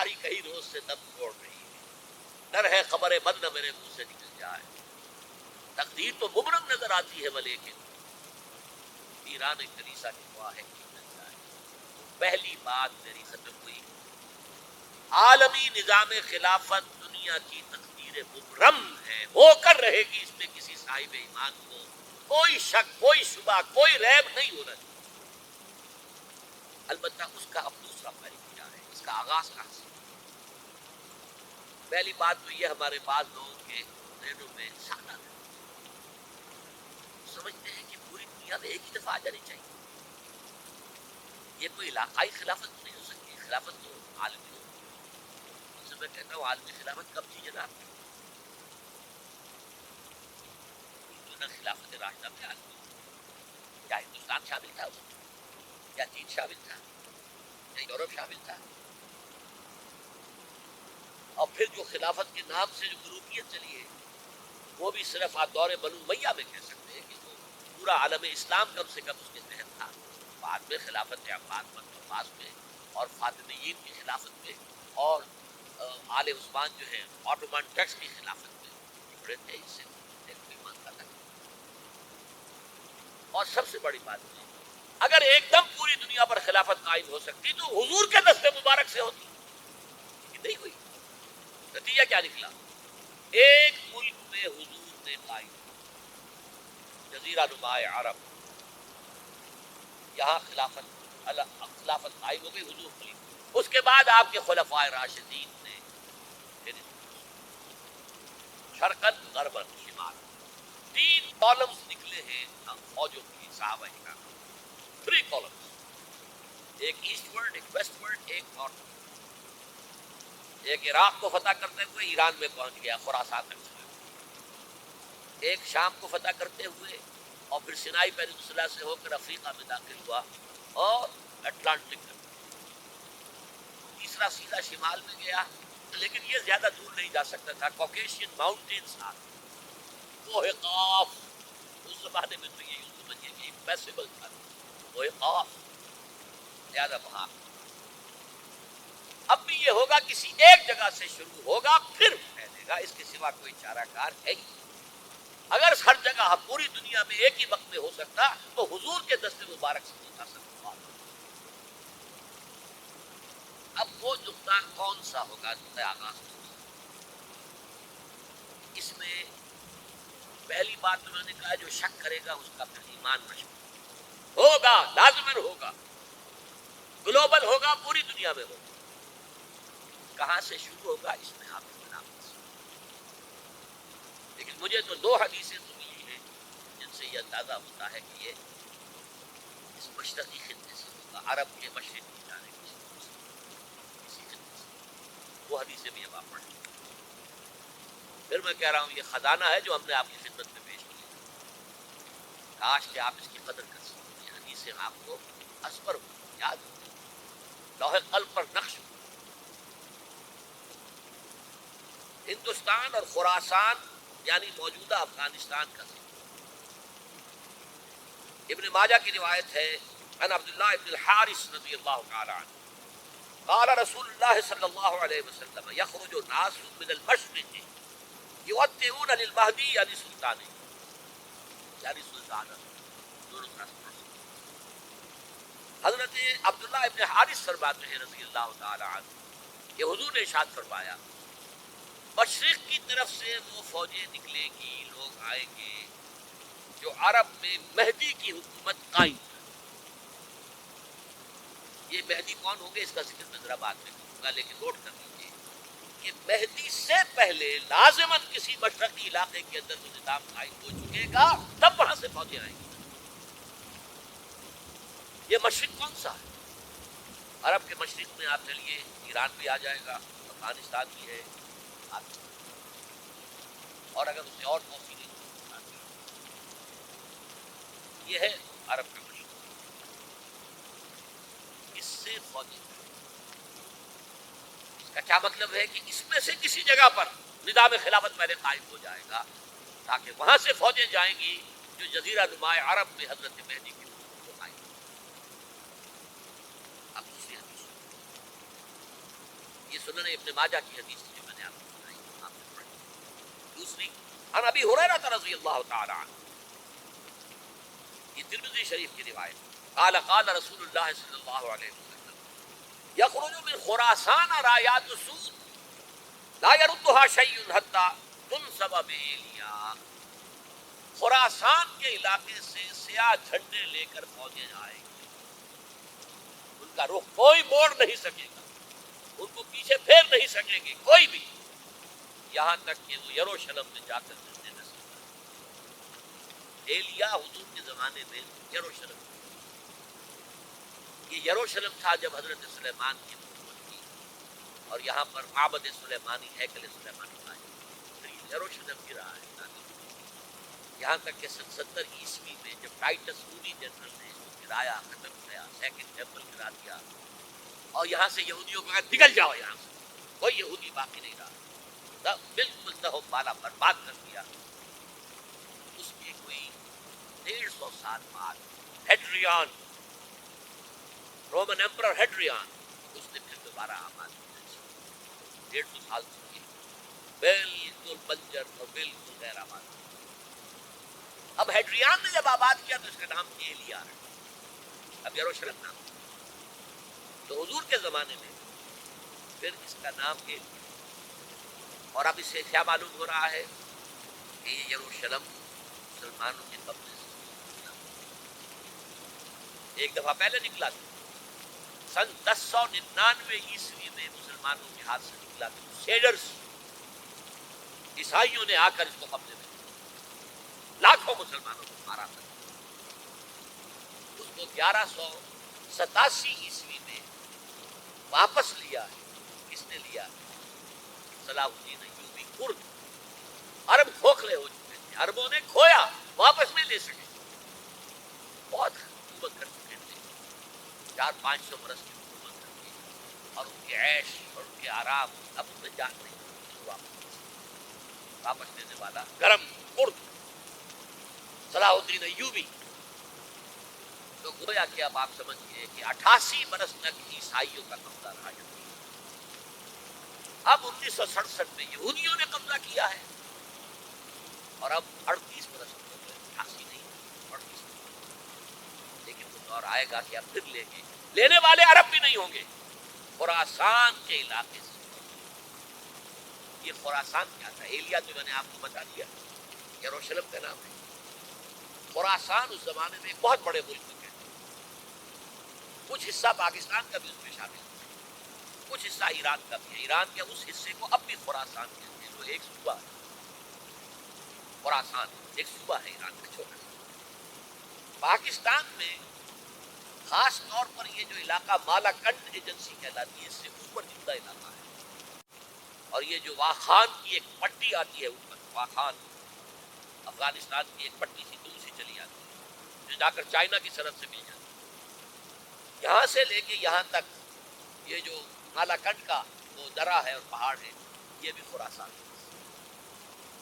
ساری کہیں روز سے دم توڑ رہی ہے، ڈر ہے خبر بد نہ میرے منہ سے نکل جائے، تقدیر تو مبرم نظر آتی ہے ولیکن ایران کلیسا کی دعا ہے کہ مل جائے۔ پہلی بات میری ختم ہوئی، عالمی نظام خلافت دنیا کی تقدیر مبرم ہے، ہو کر رہے گی، اس میں کسی صاحب ایمان کو کوئی شک، کوئی شبہ، کوئی ریب نہیں ہونا چاہیے۔ البتہ اس کا اب دوسرا پہلو کیا ہے، اس کا آغاز کہاں سے؟ پہلی بات تو یہ، ہمارے بعض لوگوں کے ذہنوں میں سادہ ہے، سمجھتے ہیں کہ پوری دنیا میں ایک ہی دفعہ آ جانی چاہیے، یہ کوئی علاقائی خلافت تو نہیں ہو سکتی، خلافت تو عالمی ہو۔ ان سے میں کہتا ہوں عالمی خلافت کب تھی جناب؟ بالکل نہ، خلافت راشدہ میں عالمی ہو، کیا ہندوستان شامل تھا اس میں؟ کیا چین شامل تھا؟ کیا یورپ شامل تھا؟ اور پھر جو خلافت کے نام سے جو گروپیت چلی ہے، وہ بھی صرف آپ دور بنو امیہ میں کہہ سکتے ہیں کہ وہ پورا عالم اسلام کم سے کم اس کے تحت تھا۔ بعد میں خلافت عباس عباس میں اور فاطمیین کی خلافت میں اور آل عثمان جو ہے آٹومان ٹرکس کی خلافت میں بڑے تھے، اس سے کوئی مانتا تھا۔ اور سب سے بڑی بات یہ، اگر ایک دم پوری دنیا پر خلافت قائم ہو سکتی تو حضور کے دست مبارک سے ہوتی، لیکن نہیں ہوئی۔ نتیجہ کیا نکلا؟ ایک ملک میں حضور نے قائم، جزیرہ نما عرب، یہاں خلافت قائم ہو گئی، حضور خلیفہ۔ اس کے بعد آپ کے خلفائے راشدین نے پھر شرقن غربن شمال 3 کالمز نکلے ہیں فوجوں کی، صحابہ کرام، 3 کالمز، ایک ایسٹ ورڈ، ایک ویسٹ ورڈ، ایک نارتھ ورڈ۔ ایک عراق کو فتح کرتے ہوئے ایران میں پہنچ گیا، خراسان تک چلا گیا۔ ایک شام کو فتح کرتے ہوئے اور پھر سینائی پیننسولا سے ہو کر افریقہ میں داخل ہوا اور اٹلانٹک تک۔ تیسرا سیدھا شمال میں گیا، لیکن یہ زیادہ دور نہیں جا سکتا تھا، کوکیشین ماؤنٹینز تھا، کوہ قاف، اس زمانے میں تو یہ یوں سمجھیے کہ امپیسبل تھا، کوہ قاف، زیادہ وہاں۔ اب بھی یہ ہوگا کسی ایک جگہ سے شروع ہوگا پھر پھیلے گا، اس کے سوا کوئی چارہ کار ہے ہی۔ اگر ہر جگہ پوری دنیا میں ایک ہی وقت میں ہو سکتا تو حضور کے دست مبارک سے ہوتا سکتا۔ اب وہ نقطہ کون سا ہوگا، نقطہ آغاز ہوگا؟ اس میں پہلی بات انہوں نے کہا جو شک کرے گا اس کا پھر ایمان مشکوک ہوگا، لازماً ہوگا، گلوبل ہوگا، پوری دنیا میں ہوگا۔ کہاں سے شروع ہوگا اس میں آپ اطلاع، لیکن مجھے تو 2 حدیثیں تو ملی ہیں جن سے یہ اندازہ ہوتا ہے کہ یہ اس مشرقی خطے سے ہوگا، عرب کے مشرق کی جانے کسی خطے سے۔ وہ حدیثیں بھی اب آپ پڑھیں۔ پھر میں کہہ رہا ہوں یہ خزانہ ہے جو ہم نے آپ کی خدمت میں پیش کیا، کاش کہ آپ اس کی قدر کر سکیں۔ یہ حدیثیں آپ کو ازبر ہو، یاد ہو، لوح قلب پر نقش ہو۔ ہندوستان اور خراسان یعنی موجودہ افغانستان کا ذکر ابن ماجہ کی روایت ہے، عن عبداللہ ابن الحارث رضی اللہ تعالی عنہ قال رسول اللہ صلی اللہ علیہ وسلم یخرج الناس من المشرق یوطئون للمہدی یعنی سلطان، یعنی سلطانت، دونوں طرح سے۔ حضرت عبداللہ ابن حارث فرماتے ہیں رضی اللہ تعالی عنہ کہ حضور نے ارشاد فرمایا مشرق کی طرف سے وہ فوجیں نکلیں گی، لوگ آئیں گے جو عرب میں مہدی کی حکومت قائم ہے۔ یہ مہدی کون ہوں گے اس کا ذکر میں ذرا بعد میں کروں گا، لیکن نوٹ کر لیجیے کہ مہدی سے پہلے لازماً کسی مشرقی علاقے کے اندر وہ نظام قائم ہو چکے گا، تب وہاں سے فوجیں آئیں گی۔ یہ مشرق کون سا ہے؟ عرب کے مشرق میں آپ چلیے، ایران بھی آ جائے گا، افغانستان بھی ہے، اور اگر اسے اور موقع نہیں، یہ ہے عرب کا مشرق، اس سے فوجیں۔ اس کا کیا مطلب ہے کہ اس میں سے کسی جگہ پر نظام خلافت پہلے قائم ہو جائے گا تاکہ وہاں سے فوجیں جائیں گی جو جزیرہ نما عرب میں حضرت مہدی کی حکومت کو قائم ہو۔ اب دوسری حدیث یہ سنن ابن ماجہ کی حدیث جو میں نے آپ کو سنائی آپ نے پڑھی. دوسری عن ابی ہریرہ رضی اللہ تعالی عنہ، یہ ترمذی شریف کی روایت. قال قال رسول اللہ صلی اللہ علیہ وسلم یخرج من خراسان رایات سود لا يردها شيء حتى تنصب بإیلیا. خراسان کے علاقے سے سیاہ جھنڈے لے کر فوجیں آئیں گے، ان کا رخ کوئی موڑ نہیں سکے گا، ان کو پیچھے پھیر نہیں سکیں گے کوئی بھی، یہاں تک کہ وہ یروشلم میں جا کر زندے نصیب کریں. ایلیا حضور کے زمانے میں یروشلم، یہ یروشلم تھا جب حضرت سلیمان کی حکومت کی اور یہااں پر معبد سلیمانی ہیکل سلیمانی بنایا. پھر یہ یروشلم کی رہا ہے یہاں تک کہ 70 عیسوی میں جب ٹائٹس رومی جنرل نے اس کو گرایا، ختم کیا، سیکنڈ ٹیمپل گرا دیا اور یہاں سے یہودیوں کو کہا نکل جاؤ، یہاں سے کوئی یہودی باقی نہیں رہا، بالکل تہم بالا برباد کر دیا. اس کے کوئی 150 سال بعد ہیڈریان، رومن ایمپرر ہیڈریان، اس نے پھر دوبارہ آباد کیا. 150 سال تک بالکل بنجر اور بالکل غیر آباد. اب ہیڈریان نے جب آباد کیا تو اس کا نام ایلیا ہے، اب یروشلم نام. تو حضور کے زمانے میں پھر اس کا نام ایلیا، اور اب اس سے کیا معلوم ہو رہا ہے کہ یہ یروشلم مسلمانوں کے قبضے سے ایک دفعہ پہلے نکلا تھا. سن 1099 عیسوی میں مسلمانوں کے ہاتھ سے نکلا تھا. کروسیڈرز، عیسائیوں نے آ کر اس کو قبضے میں لاکھوں مسلمانوں کو مارا تھا. اس کو 1187 عیسوی میں واپس لیا ہے. کس نے لیا؟ صلاح الدین ایوبی. کرد عرب کھوکھلے ہو چکے تھے، عربوں نے کھویا، واپس نہیں لے سکے. بہت حکومت کر چکے تھے، 400-500 برس کی حکومت کر کے، اور ان کے عیش اور ان کے آرام اب ان میں جان نہیں. واپس لینے والا گرم کرد صلاح الدین ایوبی. تو گویا کہ اب آپ سمجھئے کہ 88 برس تک عیسائیوں کا قبضہ رہا. اب 1967 میں یہودیوں نے قبضہ کیا ہے، اور اب 38 برس ہو گئے، 88 نہیں 38. لیکن وہ دور آئے گا کہ اب پھر لیں گے. لینے والے عرب بھی نہیں ہوں گے، خراسان کے علاقے سے. یہ خراسان کیا تھا؟ ایلیا تو میں نے آپ کو بتا دیا، یروشلم کا نام ہے. خراسان اس زمانے میں ایک بہت بڑے ملک میں کہتے ہیں. کچھ حصہ پاکستان کا بھی اس میں شامل ہے، کچھ حصہ ایران کا بھی ہے. ایران کے اس حصے کو اب بھی خراسان کہتے ہیں، وہ ایک صوبہ ہے. خراسان ایک صوبہ ہے ایران کا چھوٹا سا. پاکستان میں خاص طور پر یہ جو علاقہ مالا کنڈ ایجنسی کہلاتی ہے، اس سے اوپر جتنا علاقہ ہے، اور یہ جو واخان کی ایک پٹی آتی ہے اوپر، واخان افغانستان کی ایک پٹی سی دور سی چلی آتی ہے جو جا کر چائنا کی سرحد سے مل جاتی ہے. یہاں سے لے کے یہاں تک یہ جو مالا کنڈ کا وہ درہ ہے اور پہاڑ ہے، یہ بھی خراسان ہے.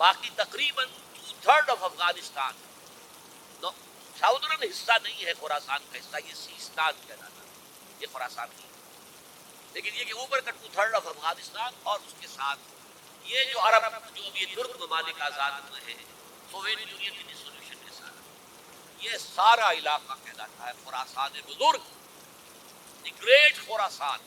باقی تقریباً 2/3 آف افغانستان ساؤدرن حصہ نہیں ہے خراسان کا حصہ، یہ سیستان کہلاتا ہے، یہ خراسان نہیں ہے. لیکن یہ کہ اوپر کا 2/3 آف افغانستان، اور اس کے ساتھ یہ جو عرب جو اب یہ ترک ممالک آزاد ہوئے ہیں سوویت یونین کی ڈسولوشن کے ساتھ، یہ سارا علاقہ کہلاتا ہے خراسان بزرگ، دی گریٹ خراسان.